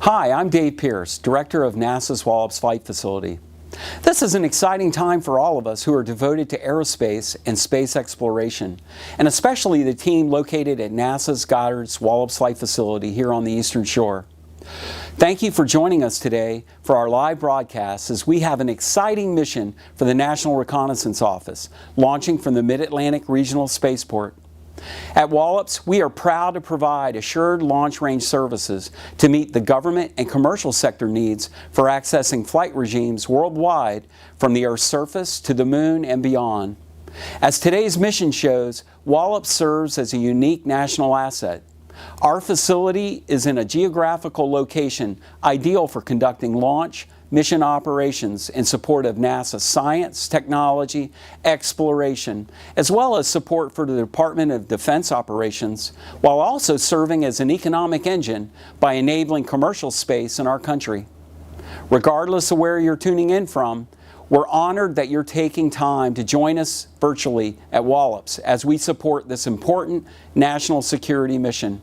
Hi, I'm Dave Pierce, Director of NASA's Wallops Flight Facility. This is an exciting time for all of us who are devoted to aerospace and space exploration, and especially the team located at NASA's Goddard's Wallops Flight Facility here on the Eastern Shore. Thank you for joining us today for our live broadcast as we have an exciting mission for the National Reconnaissance Office, launching from the Mid-Atlantic Regional Spaceport. At Wallops, we are proud to provide assured launch range services to meet the government and commercial sector needs for accessing flight regimes worldwide from the Earth's surface to the Moon and beyond. As today's mission shows, Wallops serves as a unique national asset. Our facility is in a geographical location ideal for conducting launch, mission operations in support of NASA science, technology, exploration, as well as support for the Department of Defense operations, while also serving as an economic engine by enabling commercial space in our country. Regardless of where you're tuning in from, we're honored that you're taking time to join us virtually at Wallops as we support this important national security mission.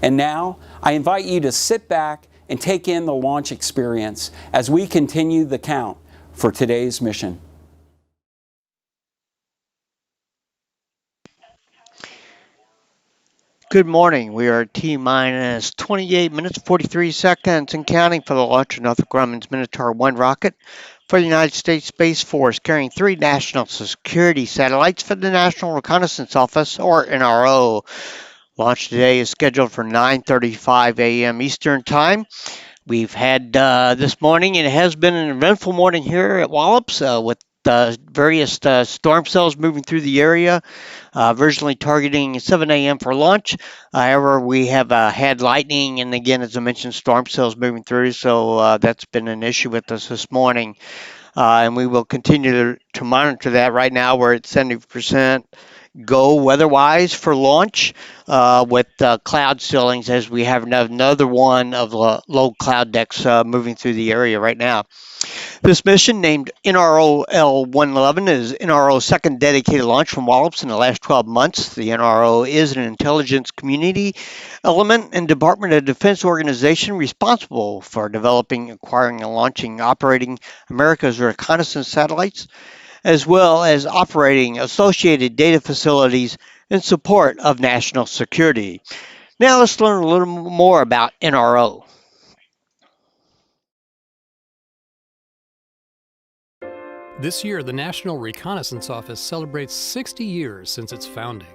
And now, I invite you to sit back and take in the launch experience as we continue the count for today's mission. Good morning. We are T-minus 28 minutes, 43 seconds and counting for the launch of Northrop Grumman's Minotaur 1 rocket for the United States Space Force, carrying 3 national security satellites for the National Reconnaissance Office, or NRO. Launch today is scheduled for 9:35 a.m. Eastern Time. We've had this morning, and it has been an eventful morning here at Wallops with various storm cells moving through the area, originally targeting 7 a.m. for launch. However, we have had lightning and, again, as I mentioned, storm cells moving through, so that's been an issue with us this morning. And we will continue to monitor that. Right now, we're at 70% go weather-wise for launch with cloud ceilings, as we have another one of low cloud decks moving through the area right now. This mission, named NRO L-111, is NRO's second dedicated launch from Wallops in the last 12 months. The NRO is an intelligence community element and Department of Defense organization responsible for developing, acquiring, and launching, operating America's reconnaissance satellites, as well as operating associated data facilities in support of national security. Now let's learn a little more about NRO. This year, the National Reconnaissance Office celebrates 60 years since its founding.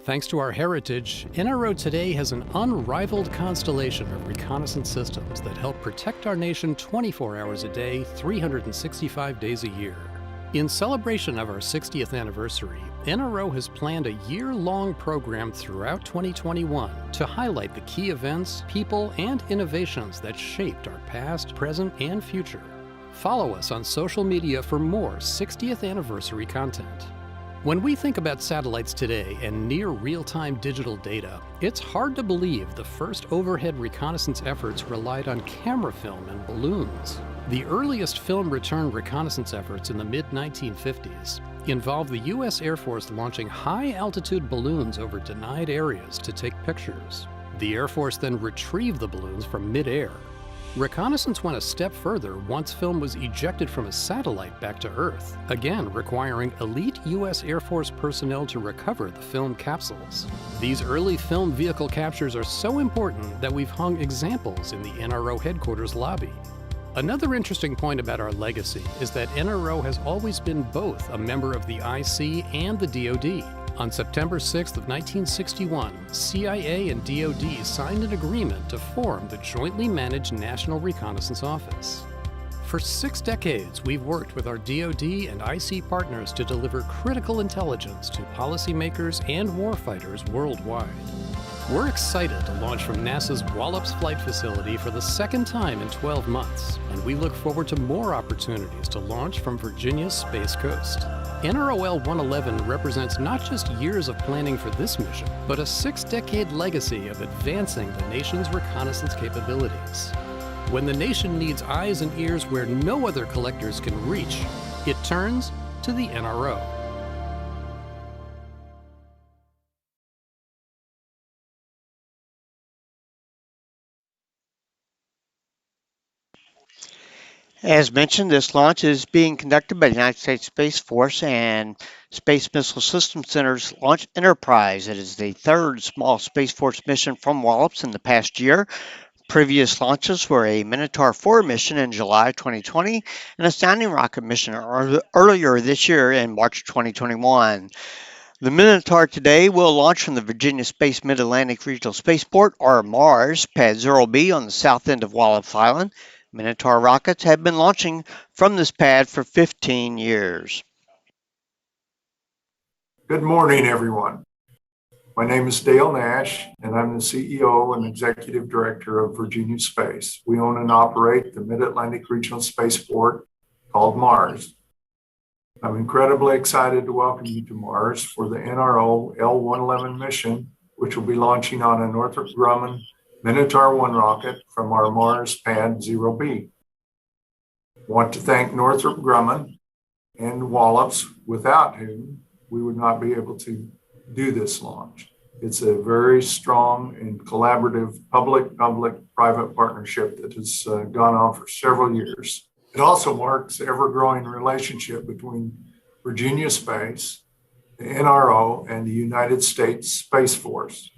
Thanks to our heritage, NRO today has an unrivaled constellation of reconnaissance systems that help protect our nation 24 hours a day, 365 days a year. In celebration of our 60th anniversary, NRO has planned a year-long program throughout 2021 to highlight the key events, people, and innovations that shaped our past, present, and future. Follow us on social media for more 60th anniversary content. When we think about satellites today and near real-time digital data, it's hard to believe the first overhead reconnaissance efforts relied on camera film and balloons. The earliest film-return reconnaissance efforts in the mid-1950s involved the U.S. Air Force launching high-altitude balloons over denied areas to take pictures. The Air Force then retrieved the balloons from mid-air. Reconnaissance went a step further once film was ejected from a satellite back to Earth, again requiring elite U.S. Air Force personnel to recover the film capsules. These early film vehicle captures are so important that we've hung examples in the NRO headquarters lobby. Another interesting point about our legacy is that NRO has always been both a member of the IC and the DoD. On September 6th of 1961, CIA and DoD signed an agreement to form the jointly managed National Reconnaissance Office. For 6 decades, we've worked with our DoD and IC partners to deliver critical intelligence to policymakers and warfighters worldwide. We're excited to launch from NASA's Wallops Flight Facility for the second time in 12 months, and we look forward to more opportunities to launch from Virginia's Space Coast. NRO L-111 represents not just years of planning for this mission, but a 6-decade legacy of advancing the nation's reconnaissance capabilities. When the nation needs eyes and ears where no other collectors can reach, it turns to the NRO. As mentioned, this launch is being conducted by the United States Space Force and Space Missile Systems Center's Launch Enterprise. It is the third small Space Force mission from Wallops in the past year. Previous launches were a Minotaur 4 mission in July 2020 and a Sounding Rocket mission earlier this year in March 2021. The Minotaur today will launch from the Virginia Space Mid-Atlantic Regional Spaceport, or MARS, Pad 0B on the south end of Wallops Island. Minotaur rockets have been launching from this pad for 15 years. Good morning, everyone. My name is Dale Nash, and I'm the CEO and Executive Director of Virginia Space. We own and operate the Mid-Atlantic Regional Spaceport called MARS. I'm incredibly excited to welcome you to Mars for the NRO L-111 mission, which will be launching on a Northrop Grumman Minotaur 1 rocket from our Mars Pad 0B. I want to thank Northrop Grumman and Wallops, without whom we would not be able to do this launch. It's a very strong and collaborative public-private partnership that has gone on for several years. It also marks the ever-growing relationship between Virginia Space, the NRO, and the United States Space Force.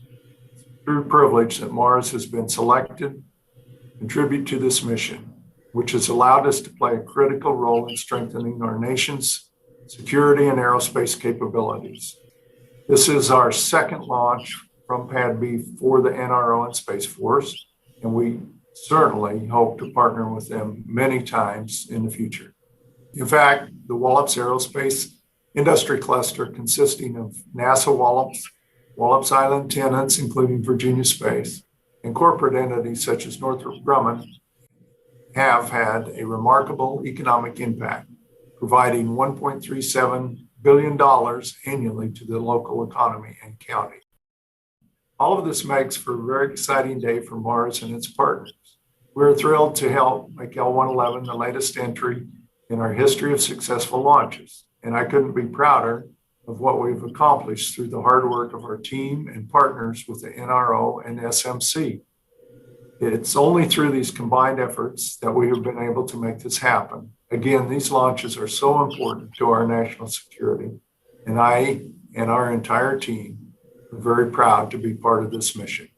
It's a true privilege that Mars has been selected to contribute to this mission, which has allowed us to play a critical role in strengthening our nation's security and aerospace capabilities. This is our second launch from Pad B for the NRO and Space Force, and we certainly hope to partner with them many times in the future. In fact, the Wallops Aerospace Industry Cluster, consisting of NASA Wallops, Wallops Island tenants, including Virginia Space, and corporate entities such as Northrop Grumman, have had a remarkable economic impact, providing $1.37 billion annually to the local economy and county. All of this makes for a very exciting day for Mars and its partners. We're thrilled to help make L-111 the latest entry in our history of successful launches, and I couldn't be prouder of what we've accomplished through the hard work of our team and partners with the NRO and SMC. It's only through these combined efforts that we have been able to make this happen. Again, these launches are so important to our national security, and I and our entire team are very proud to be part of this mission.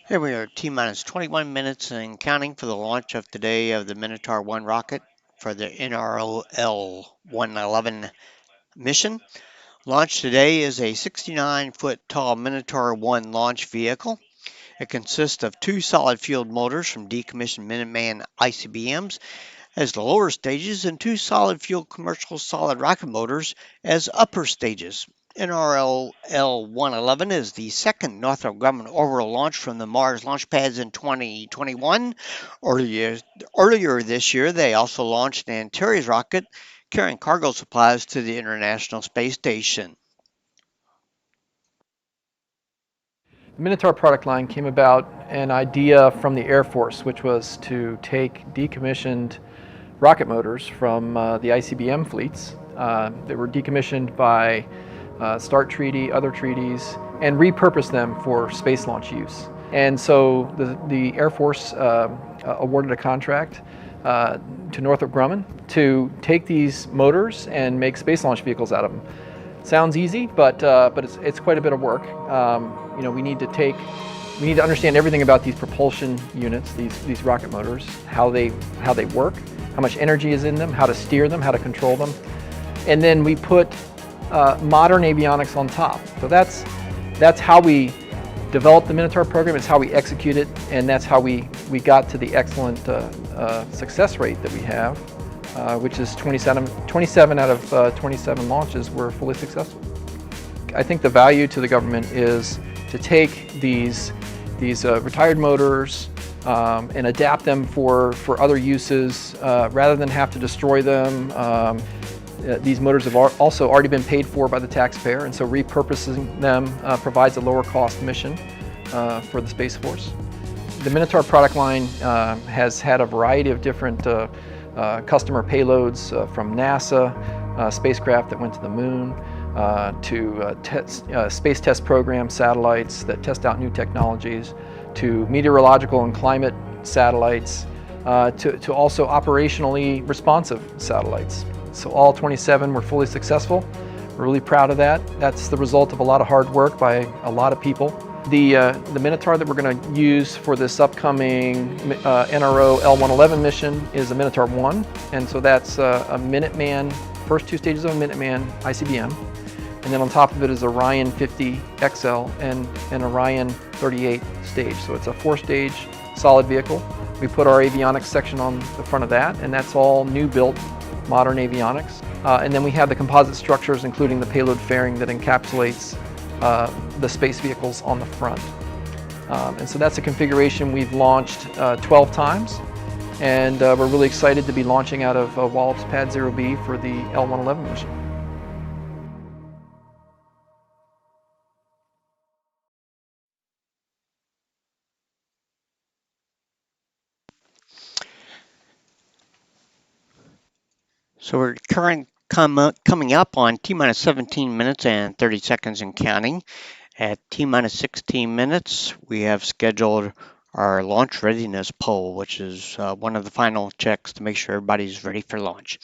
Here we are, T-minus 21 minutes and counting for the launch of today of the Minotaur 1 rocket for the NRO L-111 mission. Launch today is a 69-foot tall Minotaur 1 launch vehicle. It consists of two solid fuel motors from decommissioned Minuteman ICBMs as the lower stages and two solid fuel commercial solid rocket motors as upper stages. NRO L-111 is the second Northrop Grumman orbital launch from the Mars launch pads in 2021. Earlier this year, they also launched an Antares rocket carrying cargo supplies to the International Space Station. The Minotaur product line came about an idea from the Air Force, which was to take decommissioned rocket motors from the ICBM fleets that were decommissioned by START treaty, other treaties, and repurposed them for space launch use. And so the Air Force awarded a contract to Northrop Grumman to take these motors and make space launch vehicles out of them. Sounds easy, but it's quite a bit of work. We need to understand everything about these propulsion units, these rocket motors, how they work, how much energy is in them, how to steer them, how to control them, and then we put modern avionics on top. So that's how we developed the Minotaur program. It's how we execute it, and that's how we got to the excellent success rate that we have, which is 27 out of 27 launches were fully successful. I think the value to the government is to take these retired motors and adapt them for other uses rather than have to destroy them. These motors have also already been paid for by the taxpayer, and so repurposing them provides a lower cost mission for the Space Force. The Minotaur product line has had a variety of different customer payloads from NASA, spacecraft that went to the moon, to space test program satellites that test out new technologies, to meteorological and climate satellites, to also operationally responsive satellites. So all 27 were fully successful. We're really proud of that. That's the result of a lot of hard work by a lot of people. The Minotaur that we're going to use for this upcoming NRO L-111 mission is a Minotaur 1, and so that's a Minuteman, first two stages of a Minuteman ICBM, and then on top of it is Orion 50 XL and an Orion 38 stage. So it's a 4-stage solid vehicle. We put our avionics section on the front of that, and that's all new built modern avionics. And then we have the composite structures, including the payload fairing that encapsulates the space vehicles on the front. And so that's a configuration we've launched 12 times, and we're really excited to be launching out of Wallops Pad 0B for the L-111 mission. So we're coming up on T-minus 17 minutes and 30 seconds and counting. At T-minus 16 minutes, we have scheduled our launch readiness poll, which is one of the final checks to make sure everybody's ready for launch.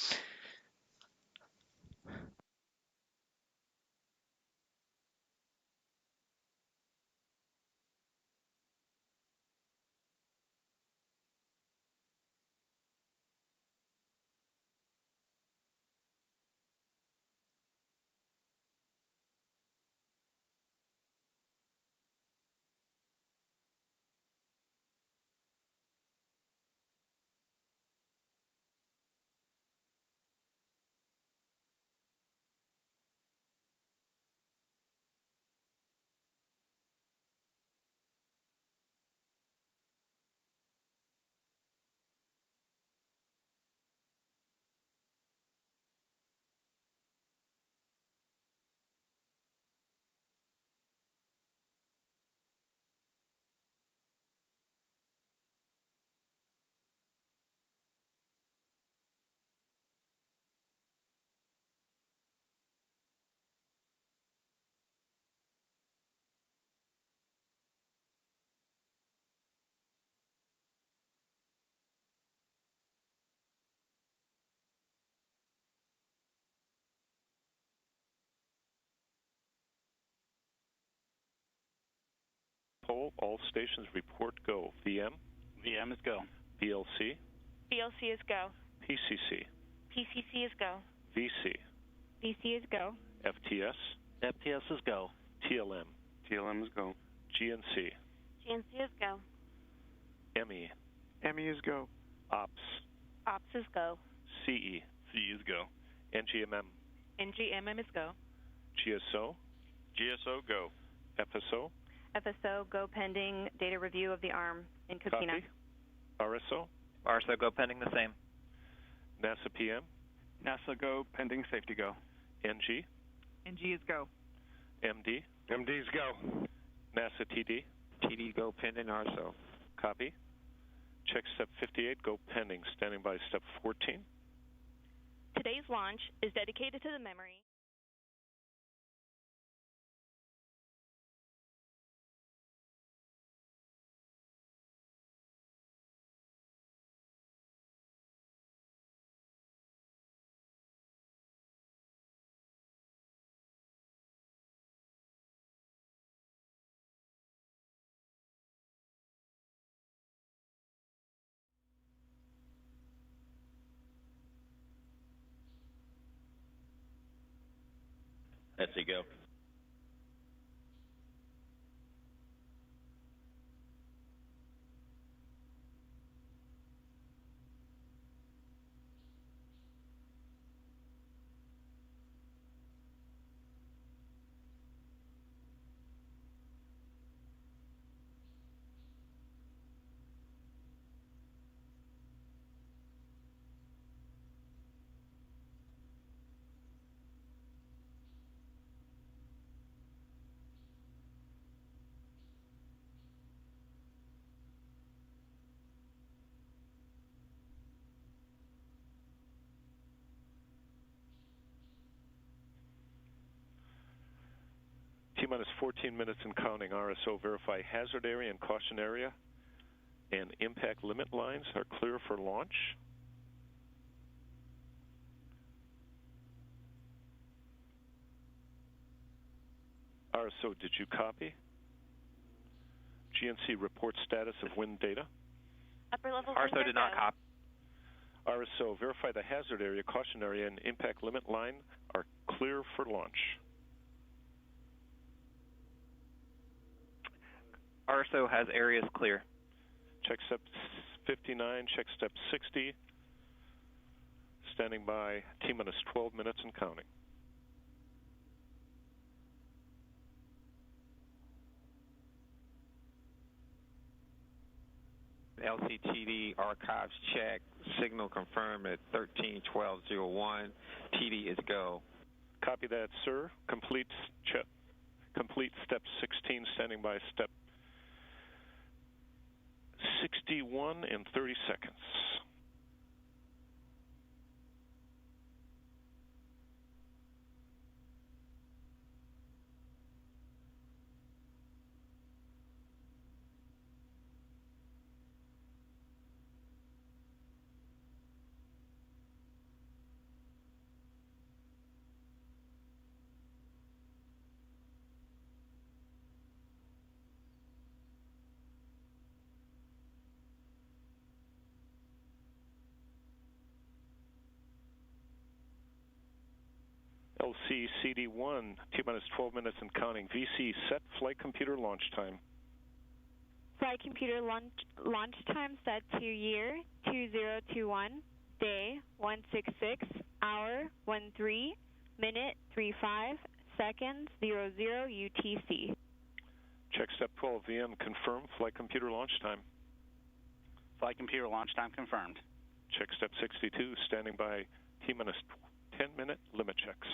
Poll, all stations report go. VM? VM is go. BLC? BLC is go. PCC? PCC is go. VC? VC is go. FTS? FTS is go. TLM? TLM is go. GNC? GNC is go. ME? ME is go. OPS? Ops is go. CE? CE is go. NGMM? NGMM is go. GSO? GSO go. FSO? FSO go pending data review of the ARM in Cocina. Copy. RSO? RSO go pending the same. NASA PM? NASA go pending safety go. NG? NG is go. MD? MD is go. NASA TD? TD go pending RSO. Copy. Check step 58, go pending, standing by step 14. Today's launch is dedicated to the memory. That's a go. T-minus 14 minutes and counting. RSO, verify hazard area and caution area and impact limit lines are clear for launch. RSO, did you copy? GNC, report status of wind data. Upper level RSO did not copy. RSO, verify the hazard area, caution area, and impact limit line are clear for launch. RSO has areas clear. Check step 59, check step 60. Standing by, T-minus 12 minutes and counting. LCTD archives check. Signal confirmed at 131201. TD is go. Copy that, sir. Complete step 16, standing by step 61 in 30 seconds. LCCD1, T-minus 12 minutes and counting. VC, set flight computer launch time. Flight computer launch time set to year 2021, day 166, hour 13, minute 35, seconds 00 UTC. Check step 12, VM, confirm flight computer launch time. Flight computer launch time confirmed. Check step 62, standing by, T-minus 10-minute limit checks.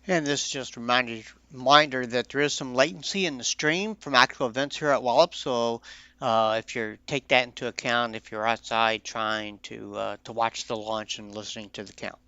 And this is just a reminder that there is some latency in the stream from actual events here at Wallops. So if you take that into account, if you're outside trying to watch the launch and listening to the count.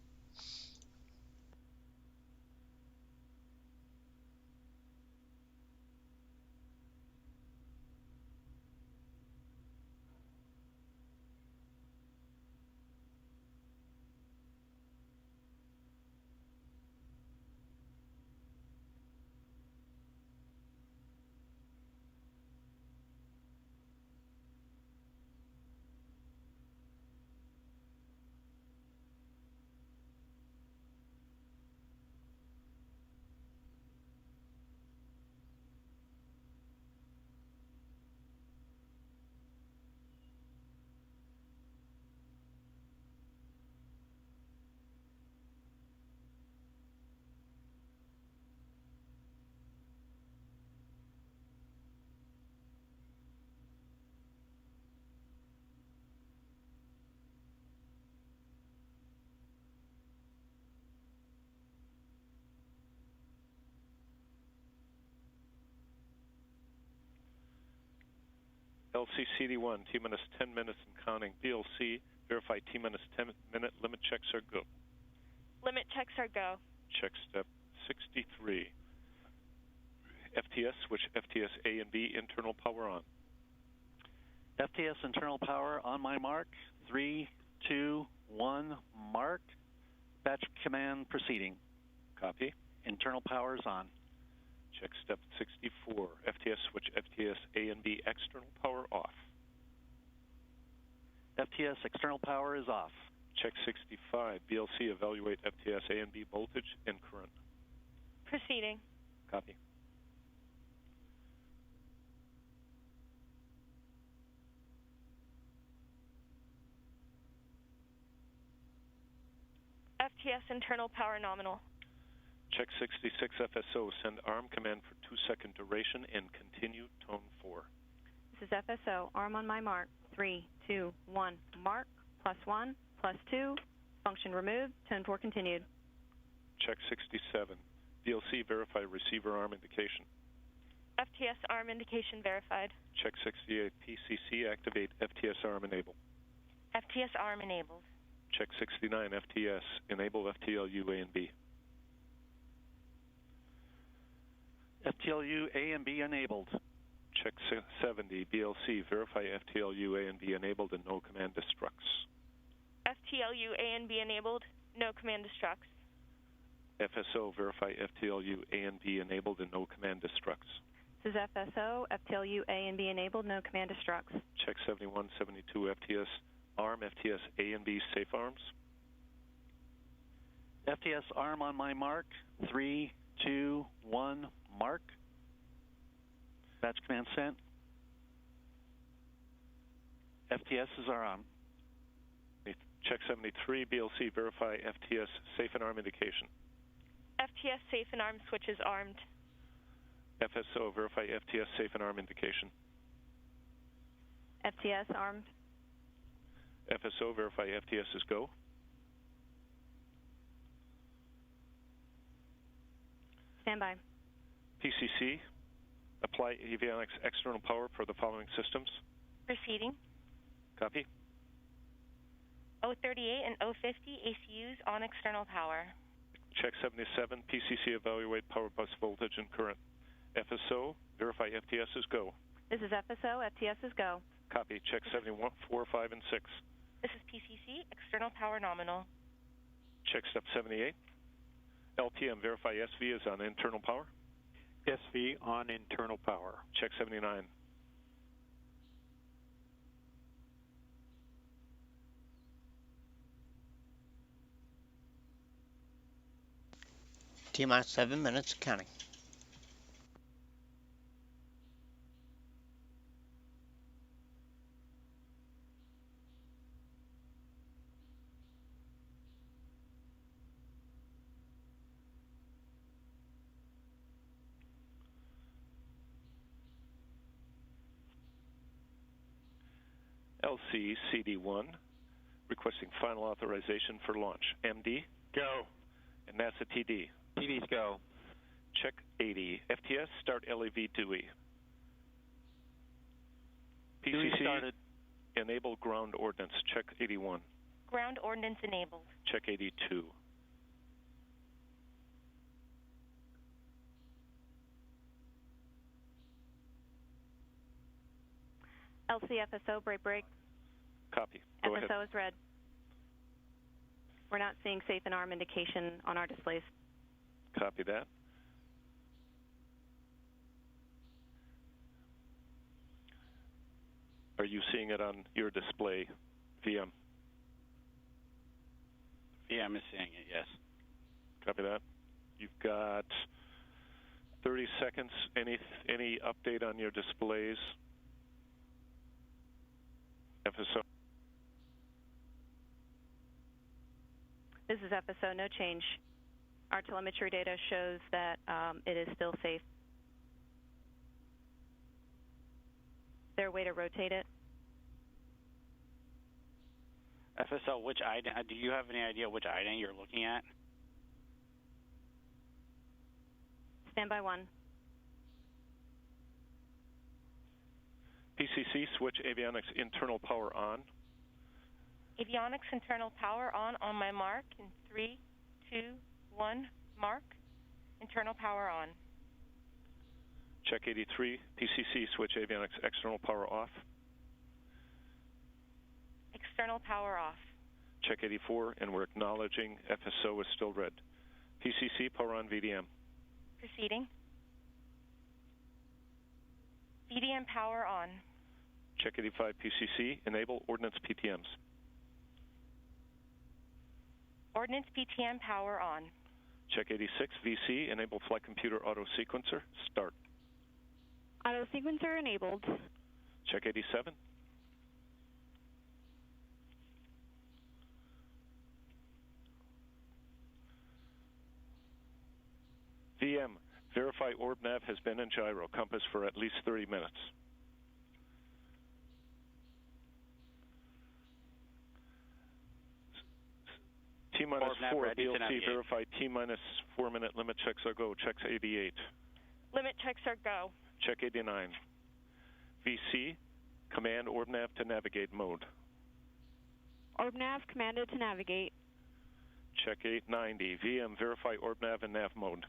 LCCD1, T-minus 10 minutes and counting. BLC, verify T-minus 10-minute limit checks are go. Limit checks are go. Check step 63. FTS, switch FTS A and B, internal power on. FTS internal power on my mark. 3, 2, 1, mark. Batch command proceeding. Copy. Internal power is on. Check step 64. FTS, switch FTS A and B, external power off. FTS external power is off. Check 65. BLC, evaluate FTS A and B voltage and current. Proceeding. Copy. FTS internal power nominal. Check 66. FSO, send arm command for 2-second duration and continue tone 4. This is FSO. Arm on my mark. 3, 2, 1, mark. +1, +2. Function removed. Tone 4 continued. Check 67. BLC, verify receiver arm indication. FTS arm indication verified. Check 68. PCC, activate FTS arm enable. FTS arm enabled. Check 69. FTS, enable FTLU A and B. FTLU A and B enabled. Check 70. BLC, verify FTLU A and B enabled and no command destructs. FTLU A and B enabled. No command destructs. FSO, verify FTLU A and B enabled and no command destructs. This is FSO. FTLU A and B enabled. No command destructs. Check 71, 72. FTS arm, FTS A and B safe arms. FTS arm on my mark. 3, 2, 1, mark. Batch command sent. FTSs are on. Check 73. BLC, verify FTS safe and arm indication. FTS safe and arm switches armed. FSO, verify FTS safe and arm indication. FTS armed. FSO, verify FTS is go. Stand by. PCC, apply avionics external power for the following systems. Proceeding. Copy. O38 and O50 ACUs on external power. Check 77. PCC, evaluate power bus voltage and current. FSO, verify FTS is go. This is FSO. FTS is go. Copy. Check 71, 4, 5, and 6. This is PCC. External power nominal. Check step 78. LPM, verify SV is on internal power. SV on internal power. Check 79. T-minus 7 minutes, counting. LCCD1, requesting final authorization for launch. MD? Go. And NASA TD? TD's go. Check 80. FTS, start LAV DUI. DUI PCC, started. enable ground ordnance. Check 81. Ground ordnance enabled. Check 82. LCFSO break. Copy. Go ahead. FSO is red. We're not seeing safe and arm indication on our displays. Copy that. Are you seeing it on your display, VM? VM is seeing it, yes. Copy that. You've got 30 seconds. Any update on your displays? FSO. This is FSO, no change. Our telemetry data shows that it is still safe. Is there a way to rotate it? FSO, which IDA, do you have any idea which IDA you're looking at? Stand by 1. PCC, switch avionics internal power on. Avionics internal power on my mark. In 3, 2, 1, mark. Internal power on. Check 83, PCC, switch avionics external power off. External power off. Check 84, and we're acknowledging FSO is still red. PCC, power on VDM. Proceeding. VDM power on. Check 85, PCC, enable ordnance PTMs. Ordnance PTM power on. Check 86, VC, enable flight computer auto sequencer, start. Auto sequencer enabled. Check 87. VM, verify orb nav has been in gyro, compass for at least 30 minutes. T-minus 4, BLC, verify T-minus 4 minute limit checks are go, checks 88. Limit checks are go. Check 89. VC, command orb nav to navigate mode. Orb nav commanded to navigate. Check 890. VM, verify orb nav in nav mode.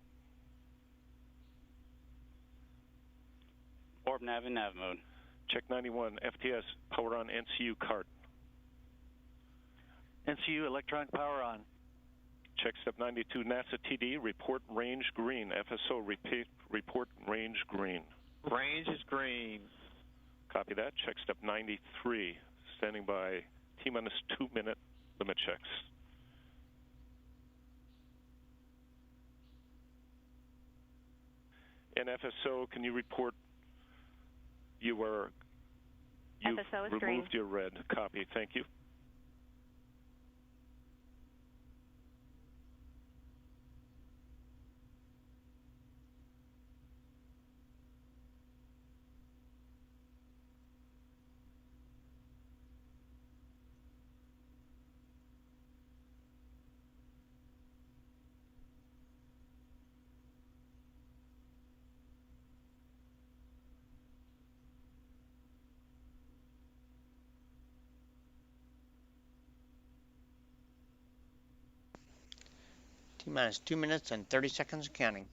Orb nav in nav mode. Check 91. FTS, power on NCU cart. NCU electronic power on. Check step 92. NASA TD, report range green. FSO, repeat, report range green. Range is green. Copy that. Check step 93. Standing by T-minus 2 minute limit checks. And FSO, can you report you've FSO is removed green. your red? Copy. Thank you. T-minus 2 minutes and 30 seconds counting.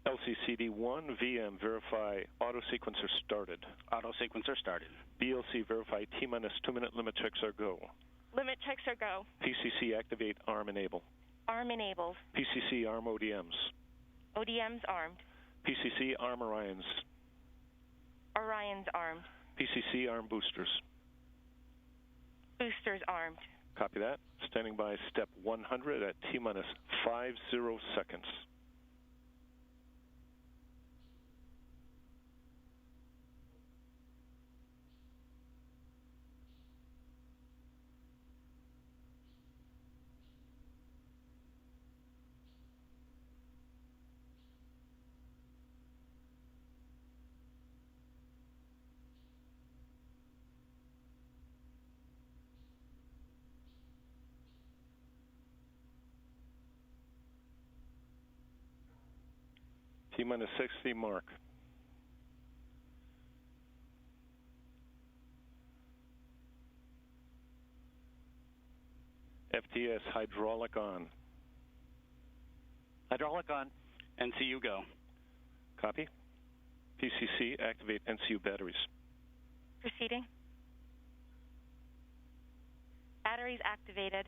LCCD1, VM, verify auto sequencer started. Auto sequencer started. BLC, verify T-minus 2 minute limit checks are go. Limit checks are go. PCC, activate ARM enable. ARM enabled. PCC, ARM ODMs. ODMs armed. PCC, ARM Orions. Orion's armed. PCC, ARM boosters. Boosters armed. Copy that. Standing by step 100 at T-minus 50 seconds. T-minus 60 mark. FTS, hydraulic on. Hydraulic on. NCU go. Copy. PCC, activate NCU batteries. Proceeding. Batteries activated.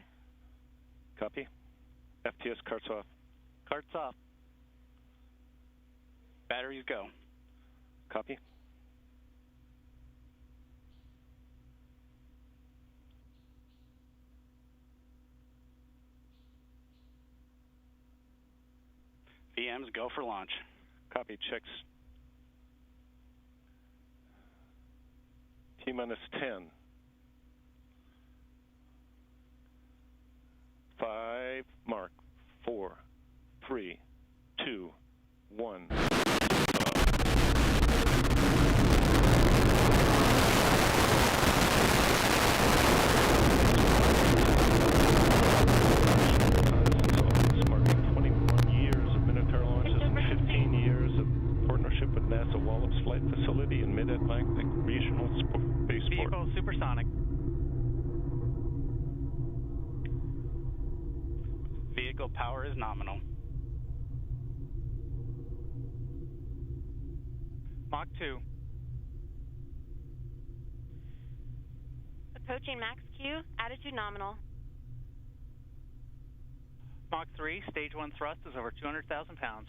Copy. FTS, carts off. Carts off. Batteries go. Copy. VMs go for launch. Copy. Checks. T-minus 10. 5, mark. 4, 3, 2, 1. Marking 21 years of Minotaur launches and 15 years of partnership with NASA Wallops Flight Facility and Mid-Atlantic Regional Spaceport. Vehicle supersonic. Vehicle power is nominal. Mach 2. Approaching max Q, attitude nominal. Mach 3, stage 1 thrust is over 200,000 pounds.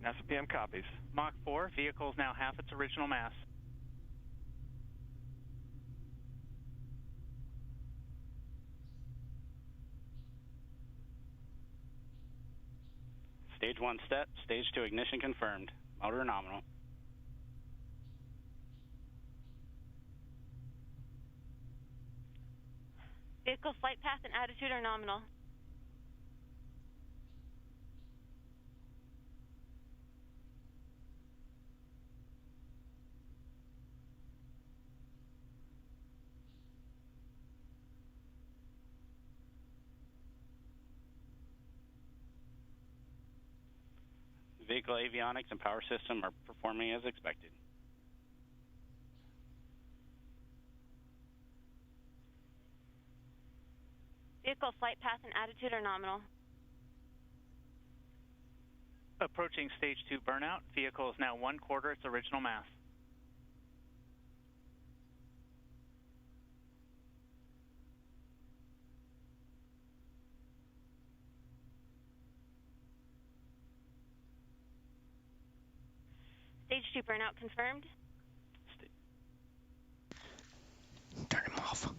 NASA PM copies. Mach 4, vehicle is now half its original mass. Stage 1 set, stage 2 ignition confirmed. Motor nominal. Vehicle flight path and attitude are nominal. Vehicle avionics and power system are performing as expected. Vehicle flight path and attitude are nominal. Approaching stage 2 burnout, vehicle is now 1/4 its original mass. Stage 2 burnout confirmed. Turn him off.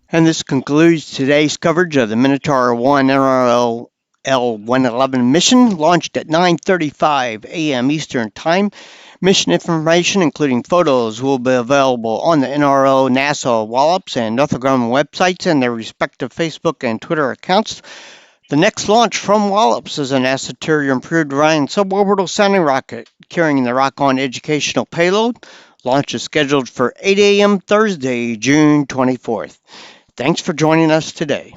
And this concludes today's coverage of the Minotaur 1 NRO L-111 mission, launched at 9:35 a.m. Eastern Time. Mission information, including photos, will be available on the NRO, NASA, Wallops, and Northrop Grumman websites and their respective Facebook and Twitter accounts. The next launch from Wallops is a NASA Terrier Improved Orion suborbital sounding rocket carrying the Rock-On educational payload. Launch is scheduled for 8 a.m. Thursday, June 24th. Thanks for joining us today.